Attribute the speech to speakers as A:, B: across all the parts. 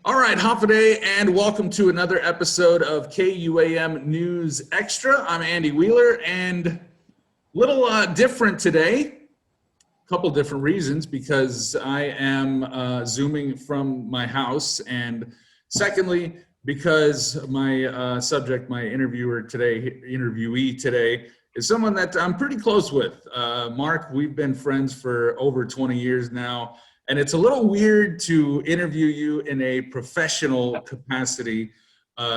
A: All right, Hoffaday, and welcome to another episode of KUAM News Extra. I'm Andy Wheeler, and a little different today. A couple different reasons, because I am Zooming from my house, and secondly, because my interviewee today, is someone that I'm pretty close with. Mark, we've been friends for over 20 years now. And it's a little weird to interview you in a professional capacity.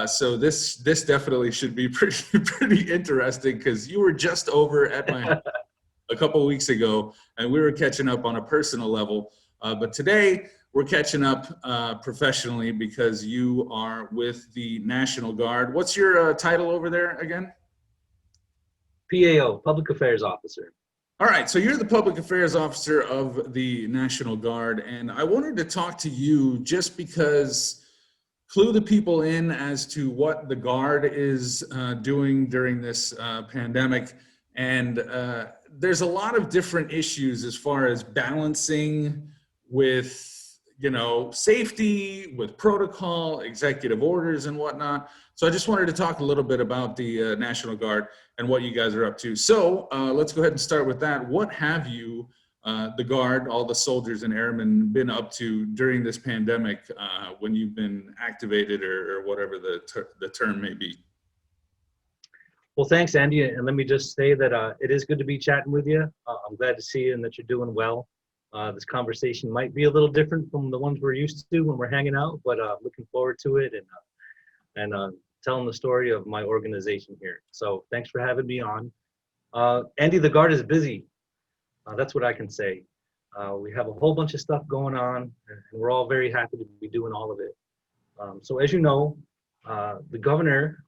A: So this definitely should be pretty interesting, because you were just over at my house a couple of weeks ago, and we were catching up on a personal level. But today we're catching up professionally, because you are with the National Guard. What's your title over there again?
B: PAO, Public Affairs Officer.
A: All right, so you're the Public Affairs Officer of the National Guard, and I wanted to talk to you just because, clue the people in as to what the Guard is doing during this pandemic. And there's a lot of different issues as far as balancing with, safety, with protocol, executive orders and whatnot. So I just wanted to talk a little bit about the National Guard and what you guys are up to. So let's go ahead and start with that. What have you, the Guard, all the soldiers and airmen, been up to during this pandemic when you've been activated, or whatever the term may be?
B: Well, thanks, Andy. And let me just say that it is good to be chatting with you. I'm glad to see you and that you're doing well. This conversation might be a little different from the ones we're used to when we're hanging out, but looking forward to it and telling the story of my organization here. So thanks for having me on. Andy, the Guard is busy. That's what I can say. We have a whole bunch of stuff going on, and we're all very happy to be doing all of it. So as you know, the governor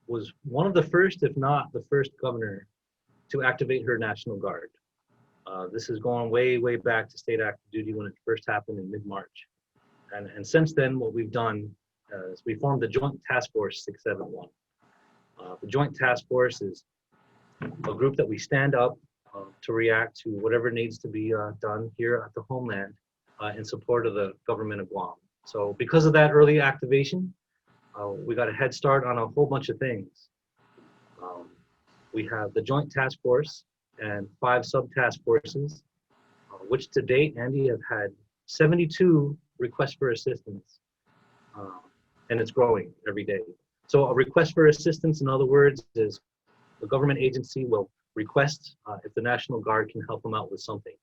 B: was one of the first, if not the first governor, to activate her National Guard. This is going way, way back to state active duty when it first happened in mid-March. And since then, what we've done is we formed the Joint Task Force 671. The Joint Task Force is a group that we stand up to react to whatever needs to be done here at the homeland in support of the government of Guam. So because of that early activation, we got a head start on a whole bunch of things. We have the Joint Task Force and 5 sub-task forces, which to date, Andy, have had 72 requests for assistance, and it's growing every day. So a request for assistance, in other words, is the government agency will request if the National Guard can help them out with something,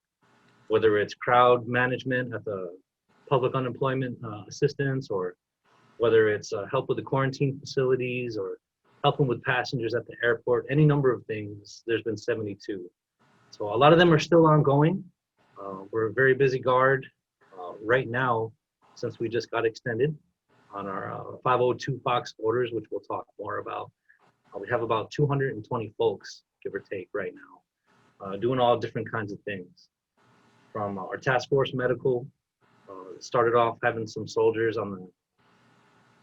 B: whether it's crowd management at the public unemployment assistance, or whether it's help with the quarantine facilities, or helping with passengers at the airport, any number of things. There's been 72. So a lot of them are still ongoing. We're a very busy Guard right now, since we just got extended on our 502 Fox orders, which we'll talk more about. We have about 220 folks, give or take, right now, doing all different kinds of things. From our task force medical, started off having some soldiers on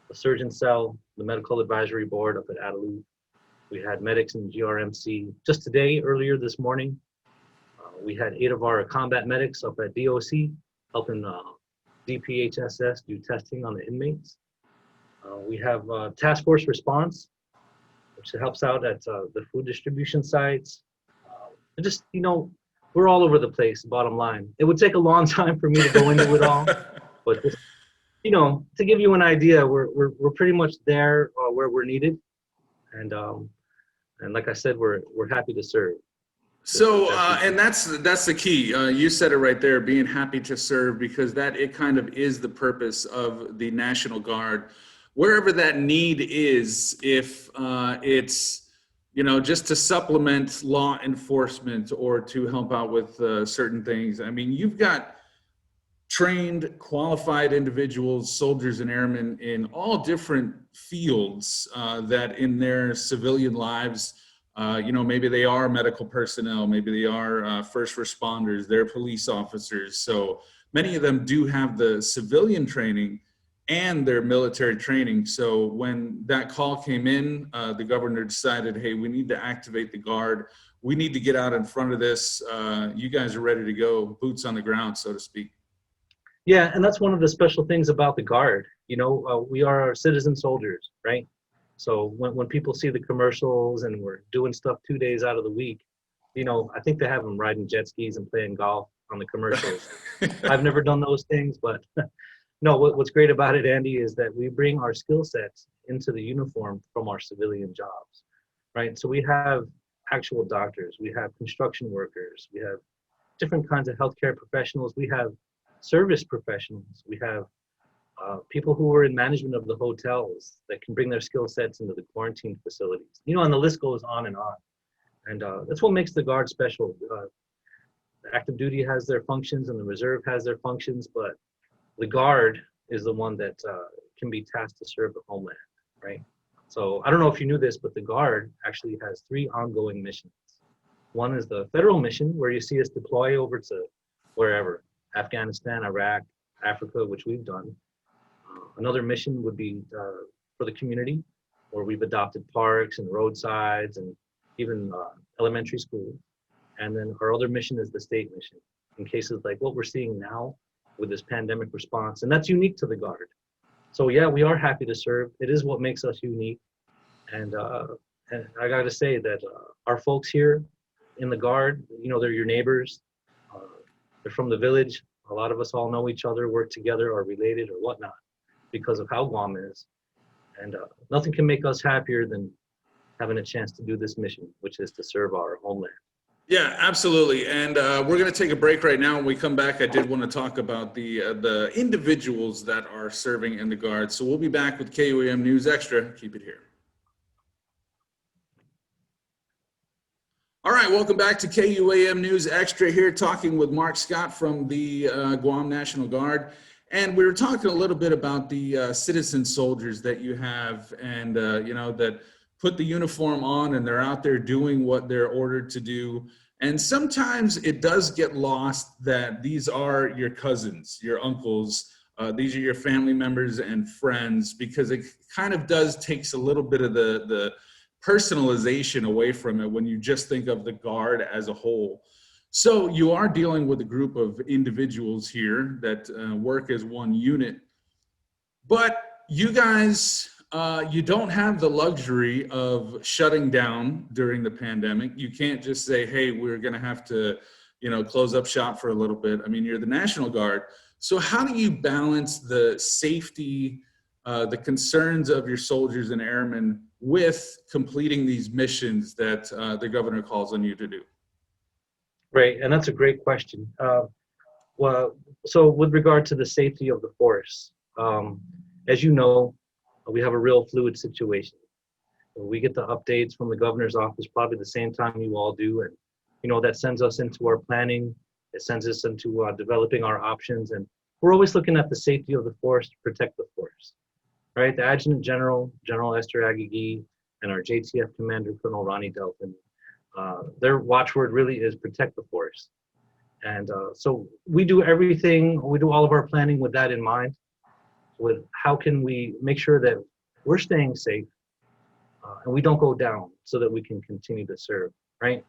B: the surgeon cell, the medical advisory board up at Adelie. We had medics in GRMC. Just today, earlier this morning, we had 8 of our combat medics up at DOC, helping DPHSS do testing on the inmates. We have task force response, which helps out at the food distribution sites. Just, we're all over the place, bottom line. It would take a long time for me to go into it all, but just, to give you an idea, we're pretty much there where we're needed, and like I said, we're happy to serve.
A: So and that's the key. You said it right there, being happy to serve, because it kind of is the purpose of the National Guard. Wherever that need is, if it's just to supplement law enforcement or to help out with certain things. I mean, you've got trained, qualified individuals, soldiers and airmen in all different fields that in their civilian lives, maybe they are medical personnel, maybe they are first responders, they're police officers. So many of them do have the civilian training and their military training. So when that call came in, the governor decided, hey, we need to activate the Guard. We need to get out in front of this. You guys are ready to go, boots on the ground, so to speak.
B: Yeah, and that's one of the special things about the Guard. We are citizen soldiers, right? So when people see the commercials and we're doing stuff 2 days out of the week, I think they have them riding jet skis and playing golf on the commercials. I've never done those things, but no, what's great about it, Andy, is that we bring our skill sets into the uniform from our civilian jobs, right? So we have actual doctors, we have construction workers, we have different kinds of healthcare professionals, we have service professionals, we have people who are in management of the hotels that can bring their skill sets into the quarantine facilities. And the list goes on and on. And that's what makes the Guard special. The active duty has their functions and the reserve has their functions, but the Guard is the one that can be tasked to serve the homeland, right? So I don't know if you knew this, but the Guard actually has 3 ongoing missions. One is the federal mission, where you see us deploy over to wherever, Afghanistan, Iraq, Africa, which we've done. Another mission would be for the community, where we've adopted parks and roadsides and even elementary schools. And then our other mission is the state mission, in cases like what we're seeing now with this pandemic response. And that's unique to the Guard. So yeah, we are happy to serve. It is what makes us unique. And I got to say that our folks here in the Guard, they're your neighbors. They're from the village. A lot of us all know each other, work together, are related or whatnot because of how Guam is. And nothing can make us happier than having a chance to do this mission, which is to serve our homeland.
A: Yeah, absolutely. And we're going to take a break right now. When we come back, I did want to talk about the individuals that are serving in the Guard. So we'll be back with KUAM News Extra. Keep it here. All right, welcome back to KUAM News Extra here, talking with Mark Scott from the Guam National Guard. And we were talking a little bit about the citizen soldiers that you have and, that put the uniform on and they're out there doing what they're ordered to do. And sometimes it does get lost that these are your cousins, your uncles, these are your family members and friends, because it kind of takes a little bit of the personalization away from it when you just think of the Guard as a whole. So you are dealing with a group of individuals here that work as one unit, but you guys, you don't have the luxury of shutting down during the pandemic. You can't just say, hey, we're going to have to, close up shop for a little bit. I mean, you're the National Guard. So how do you balance the safety, the concerns of your soldiers and airmen with completing these missions that the governor calls on you to do?
B: Right, and that's a great question. So with regard to the safety of the force, as you know, we have a real fluid situation. We get the updates from the governor's office probably the same time you all do, and that sends us into our planning. It sends us into developing our options, and we're always looking at the safety of the force to protect the force. Right, the Adjutant General, General Esther Agagi, and our JTF Commander, Colonel Ronnie Delphin, their watchword really is protect the force. And so we do all of our planning with that in mind, with how can we make sure that we're staying safe and we don't go down so that we can continue to serve, right?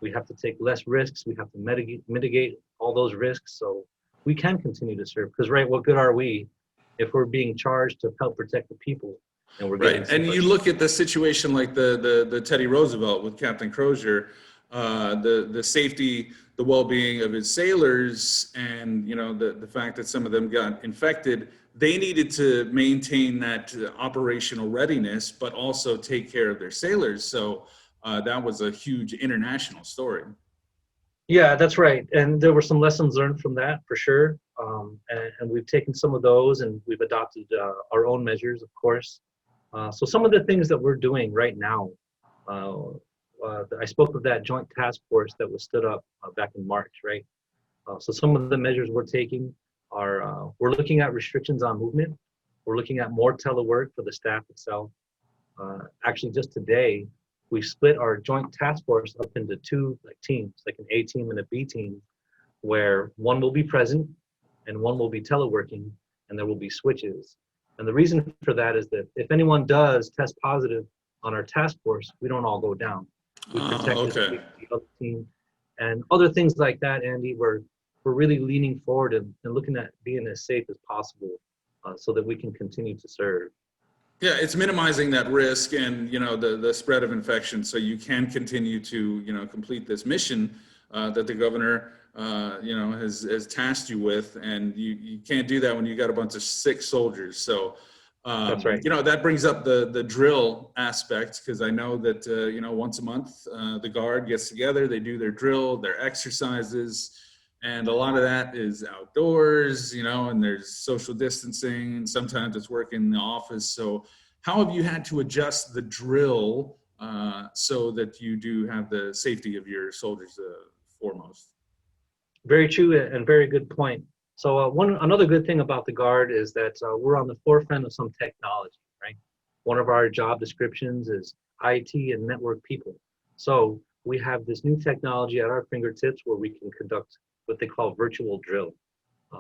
B: We have to take less risks. We have to mitigate all those risks so we can continue to serve. Because, right, what good are we if we're being charged to help protect the people and we're getting
A: right? And you look at the situation like the Teddy Roosevelt with Captain Crozier, the safety, the well-being of his sailors, and the fact that some of them got infected. They needed to maintain that operational readiness, but also take care of their sailors. So that was a huge international story.
B: Yeah, that's right. And there were some lessons learned from that for sure. And we've taken some of those and we've adopted our own measures, of course. So some of the things that we're doing right now, I spoke of that joint task force that was stood up back in March, right? So some of the measures we're taking are, we're looking at restrictions on movement. We're looking at more telework for the staff itself. Actually, just today, we split our joint task force up into 2 teams, like an A team and a B team, where one will be present and one will be teleworking, and there will be switches. And the reason for that is that if anyone does test positive on our task force, we don't all go down. We protect the other team and other things like that, Andy, where we're really leaning forward and looking at being as safe as possible so that we can continue to serve.
A: Yeah, it's minimizing that risk and, the spread of infection, so you can continue to, complete this mission that the governor, has tasked you with, and you can't do that when you got a bunch of sick soldiers. So,
B: That's right.
A: that brings up the drill aspect, because I know that, once a month, the Guard gets together, they do their drill, their exercises, and a lot of that is outdoors, and there's social distancing, and sometimes it's work in the office. So how have you had to adjust the drill so that you do have the safety of your soldiers foremost?
B: Very true and very good point. So another good thing about the Guard is that we're on the forefront of some technology, right? One of our job descriptions is IT and network people. So we have this new technology at our fingertips where we can conduct what they call virtual drill.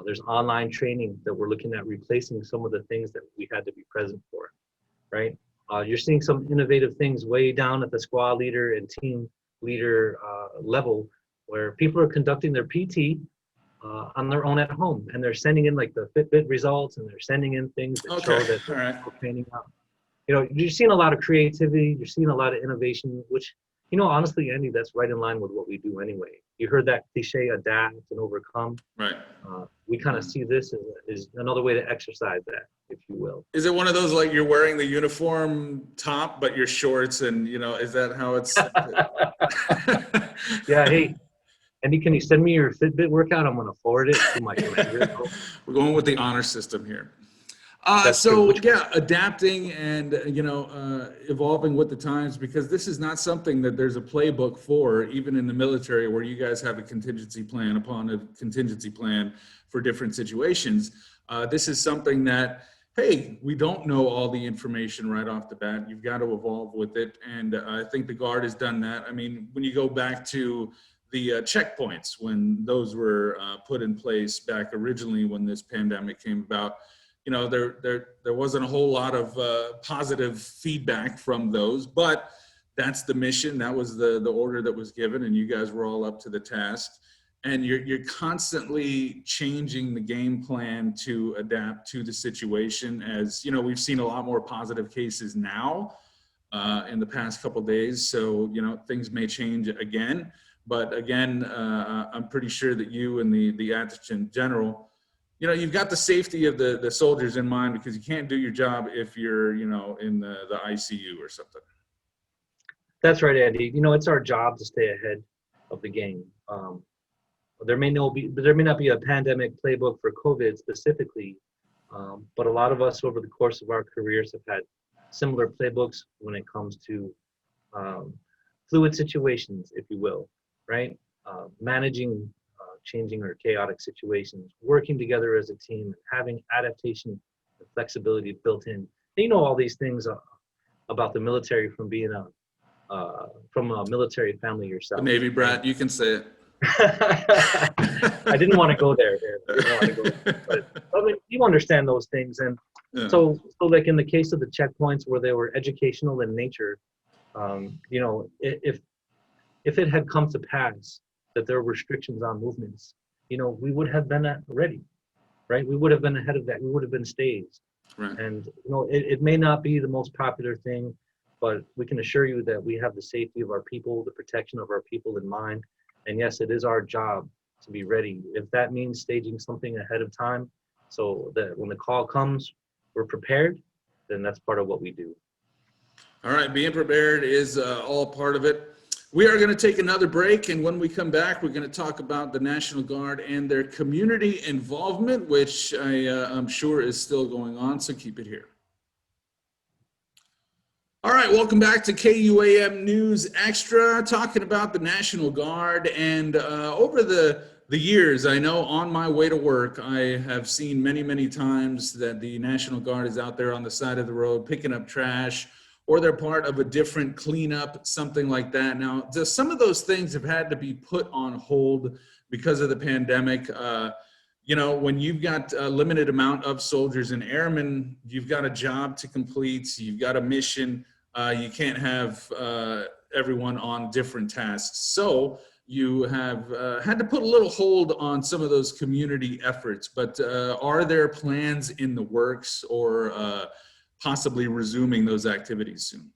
B: There's online training that we're looking at replacing some of the things that we had to be present for, right? You're seeing some innovative things way down at the squad leader and team leader level, where people are conducting their PT on their own at home, and they're sending in like the Fitbit results, and they're sending in things that show that they're training out. You're seeing a lot of creativity, you're seeing a lot of innovation, which, honestly, Andy, that's right in line with what we do anyway. You heard that cliche, adapt and overcome.
A: Right.
B: We kind of see this as another way to exercise that, if you will.
A: Is it one of those, like, you're wearing the uniform top, but your shorts, and, is that how it's?
B: Yeah, hey, Andy, can you send me your Fitbit workout? I'm going to forward it to my commander.
A: We're going with the honor system here. Adapting and, evolving with the times, because this is not something that there's a playbook for, even in the military, where you guys have a contingency plan upon a contingency plan for different situations. This is something that, hey, we don't know all the information right off the bat. You've got to evolve with it. And I think the Guard has done that. I mean, when you go back to the checkpoints, when those were put in place back originally when this pandemic came about, there wasn't a whole lot of positive feedback from those, but that's the mission. That was the order that was given, and you guys were all up to the task. And you're constantly changing the game plan to adapt to the situation. As we've seen a lot more positive cases now in the past couple of days. So things may change again. But again, I'm pretty sure that you and the adjutant general, you've got the safety of the soldiers in mind, because you can't do your job if you're, in the ICU or something.
B: That's right, Andy. It's our job to stay ahead of the game. There may not be a pandemic playbook for COVID specifically, but a lot of us over the course of our careers have had similar playbooks when it comes to fluid situations, if you will, right? Managing changing or chaotic situations, working together as a team, having adaptation and flexibility built in. And all these things about the military from being from a military family yourself.
A: The Navy brat, you can say it.
B: I didn't want to go there. But I mean, you understand those things. And so like in the case of the checkpoints where they were educational in nature, if it had come to pass that there were restrictions on movements, we would have been ready, right? We would have been ahead of that. We would have been staged.
A: Right.
B: And, it may not be the most popular thing, but we can assure you that we have the safety of our people, the protection of our people in mind. And yes, it is our job to be ready. If that means staging something ahead of time so that when the call comes, we're prepared, then that's part of what we do.
A: All right, being prepared is all part of it. We are going to take another break, and when we come back, we're going to talk about the National Guard and their community involvement, which I'm sure is still going on, so keep it here. All right, welcome back to KUAM News Extra, talking about the National Guard. And over the years, I know on my way to work, I have seen many, many times that the National Guard is out there on the side of the road picking up trash, or they're part of a different cleanup, something like that. Now, some of those things have had to be put on hold because of the pandemic. When you've got a limited amount of soldiers and airmen, you've got a job to complete, you've got a mission. You can't have everyone on different tasks. So you have had to put a little hold on some of those community efforts, but are there plans in the works or possibly resuming those activities soon?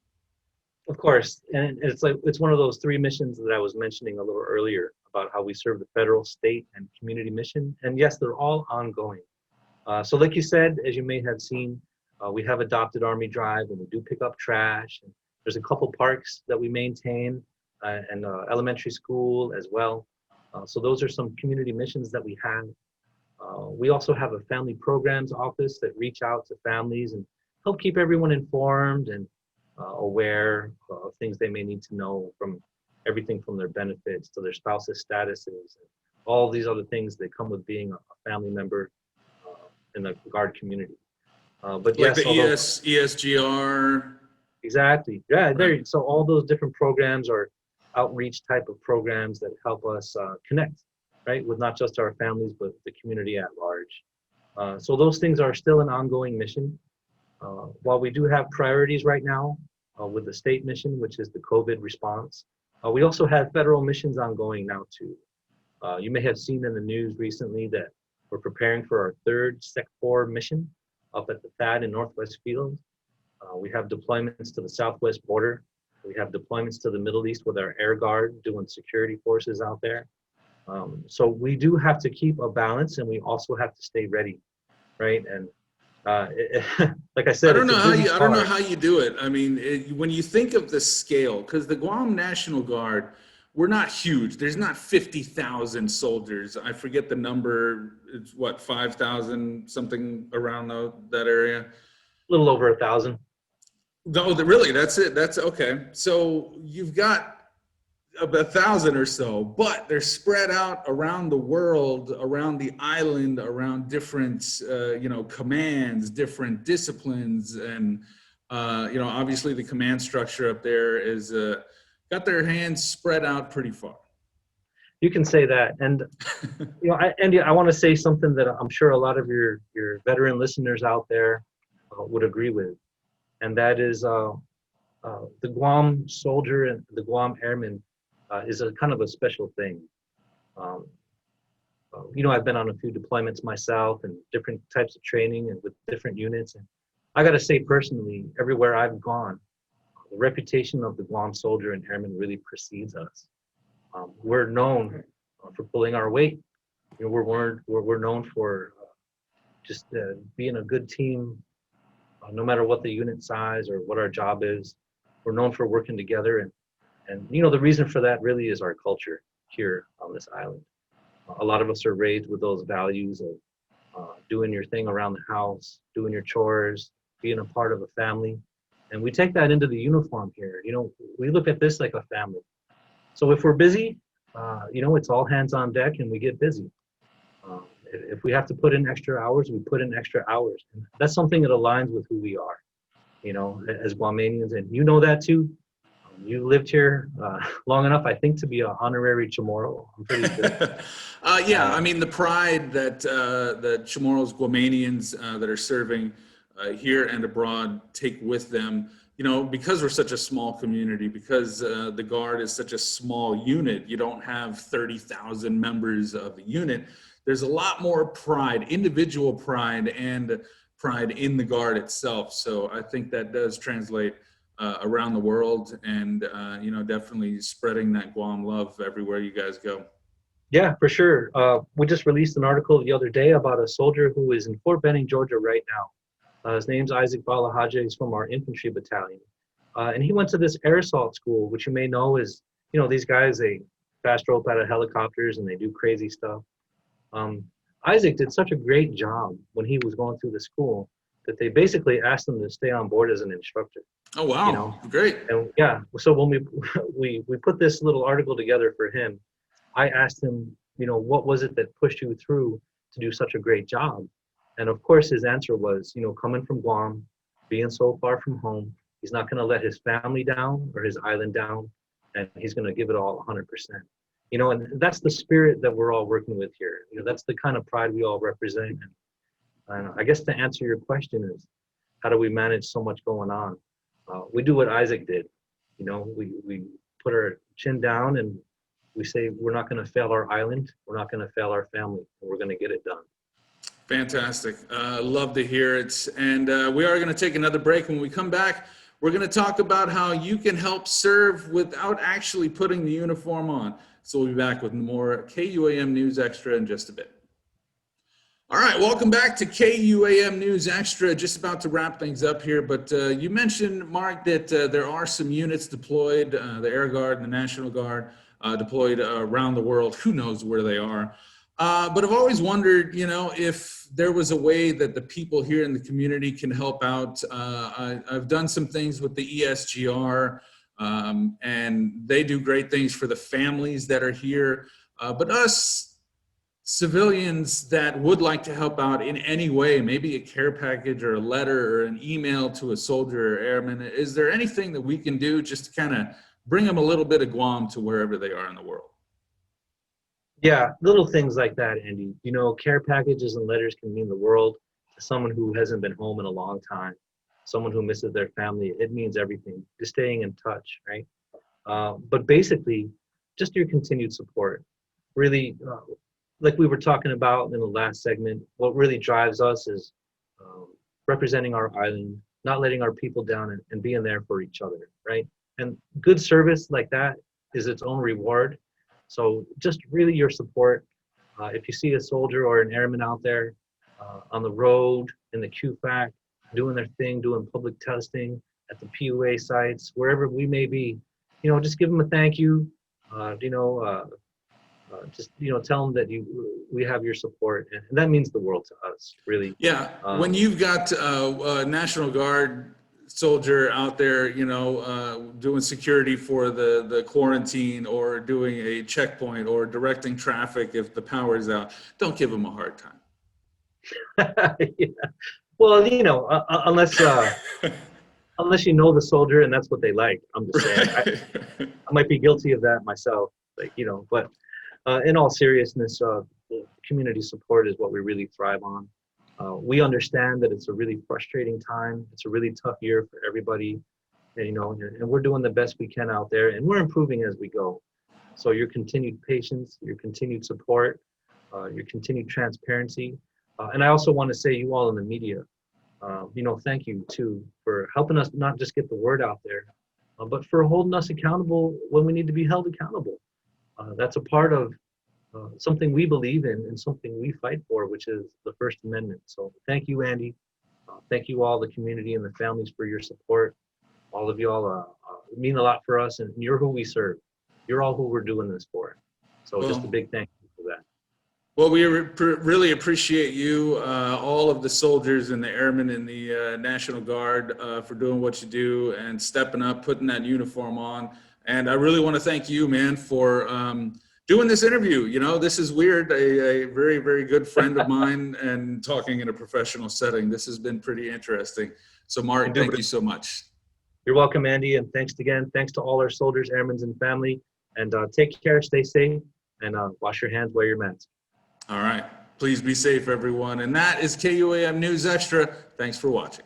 B: Of course, and it's one of those three missions that I was mentioning a little earlier about how we serve the federal, state, and community mission. And yes, they're all ongoing. So like you said, as you may have seen, we have adopted Army Drive, and we do pick up trash. And there's a couple parks that we maintain, and elementary school as well. So those are some community missions that we have. We also have a family programs office that reach out to families and help keep everyone informed and aware of things they may need to know, from everything from their benefits to their spouse's statuses, and all these other things that come with being a family member in the Guard community. But
A: like
B: yes,
A: the ESGR.
B: Exactly. Yeah, there. So all those different programs are outreach type of programs that help us connect, right, with not just our families but the community at large. So those things are still an ongoing mission. While we do have priorities right now with the state mission, which is the COVID response, we also have federal missions ongoing now too. You may have seen in the news recently that we're preparing for our third Sec 4 mission up at the THAAD in Northwest Field. We have deployments to the southwest border. We have deployments to the Middle East with our Air Guard doing security forces out there. So we do have to keep a balance, and we also have to stay ready, right? And like I said,
A: I don't know how you do it. I mean, when you think of the scale, because the Guam National Guard, we're not huge. There's not 50,000 soldiers. I forget the number. It's what, 5,000, something around that area?
B: A little over 1,000.
A: No, really, that's it. That's okay. So you've got 1,000 or so, but they're spread out around the world, around the island, around different, commands, different disciplines. And, obviously the command structure up there is got their hands spread out pretty far.
B: You can say that. And, Andy, I want to say something that I'm sure a lot of your veteran listeners out there would agree with. And that is the Guam soldier and the Guam airman is a kind of a special thing. I've been on a few deployments myself and different types of training and with different units. And I got to say personally, everywhere I've gone, the reputation of the Guam soldier and airman really precedes us. We're known for pulling our weight. We're known for just being a good team, no matter what the unit size or what our job is. We're known for working together, and the reason for that really is our culture here on this island. A lot of us are raised with those values of doing your thing around the house, doing your chores, being a part of a family. And we take that into the uniform here. We look at this like a family. So if we're busy, it's all hands on deck and we get busy. If we have to put in extra hours, we put in extra hours. And that's something that aligns with who we are, as Guamanians. And you know that too. You lived here long enough, I think, to be an honorary Chamorro. I'm pretty sure.
A: I mean, the pride that the Chamorros, Guamanians that are serving here and abroad take with them, because we're such a small community, because the Guard is such a small unit, you don't have 30,000 members of the unit. There's a lot more pride, individual pride, and pride in the Guard itself. So I think that does translate around the world, and definitely spreading that Guam love everywhere you guys go.
B: Yeah, for sure. We just released an article the other day about a soldier who is in Fort Benning, Georgia right now. His name's Isaac Balahaja. He's from our infantry battalion. And he went to this air assault school, which you may know is, these guys, they fast rope out of helicopters and they do crazy stuff. Isaac did such a great job when he was going through the school that they basically asked him to stay on board as an instructor.
A: Oh, wow. Great.
B: And yeah, so when we put this little article together for him, I asked him, what was it that pushed you through to do such a great job? And of course, his answer was, coming from Guam, being so far from home, he's not going to let his family down or his island down, and he's going to give it all 100%. And that's the spirit that we're all working with here. That's the kind of pride we all represent. And I guess to answer your question is, how do we manage so much going on? We do what Isaac did. We put our chin down and we say we're not going to fail our island, we're not going to fail our family, and we're going to get it done.
A: Fantastic. Love to hear it. And we are going to take another break. When we come back, we're going to talk about how you can help serve without actually putting the uniform on. So we'll be back with more KUAM News Extra in just a bit. All right, welcome back to KUAM News Extra. Just about to wrap things up here, but you mentioned, Mark, that there are some units deployed, the Air Guard and the National Guard deployed around the world. Who knows where they are? But I've always wondered, if there was a way that the people here in the community can help out. I've done some things with the ESGR, and they do great things for the families that are here. But us civilians that would like to help out in any way, maybe a care package or a letter or an email to a soldier or airman, is there anything that we can do just to kind of bring them a little bit of Guam to wherever they are in the world?
B: Yeah, little things like that, Andy. Care packages and letters can mean the world to someone who hasn't been home in a long time, someone who misses their family. It means everything, just staying in touch, right? But basically, just your continued support. Really, like we were talking about in the last segment, what really drives us is representing our island, not letting our people down, and being there for each other, right? And good service like that is its own reward. So just really your support. If you see a soldier or an airman out there on the road, in the QFAC, doing their thing, doing public testing at the PUA sites, wherever we may be, just give them a thank you. Just tell them that we have your support, and that means the world to us, really.
A: Yeah, when you've got a National Guard soldier out there, doing security for the quarantine, or doing a checkpoint, or directing traffic if the power is out, don't give them a hard time.
B: Yeah. Well, unless unless you know the soldier and that's what they like. I'm just saying. I might be guilty of that myself, but in all seriousness, community support is what we really thrive on. We understand that it's a really frustrating time. It's a really tough year for everybody, and we're doing the best we can out there, and we're improving as we go. So your continued patience, your continued support, your continued transparency, and I also want to say, you all in the media, thank you too for helping us not just get the word out there, but for holding us accountable when we need to be held accountable. That's a part of something we believe in and something we fight for, which is the First Amendment. So thank you, Andy. Thank you all, the community and the families, for your support. All of y'all mean a lot for us, and you're who we serve. You're all who we're doing this for. So just a big thank you for that.
A: Well, we really appreciate you, all of the soldiers and the airmen in the National Guard, for doing what you do and stepping up, putting that uniform on. And I really want to thank you, man, for doing this interview. This is weird. A very, very good friend of mine, and talking in a professional setting. This has been pretty interesting. So, Mark, thank you so much.
B: You're welcome, Andy, and thanks again. Thanks to all our soldiers, airmen, and family. And take care, stay safe, and wash your hands, wear your mask.
A: All right. Please be safe, everyone. And that is KUAM News Extra. Thanks for watching.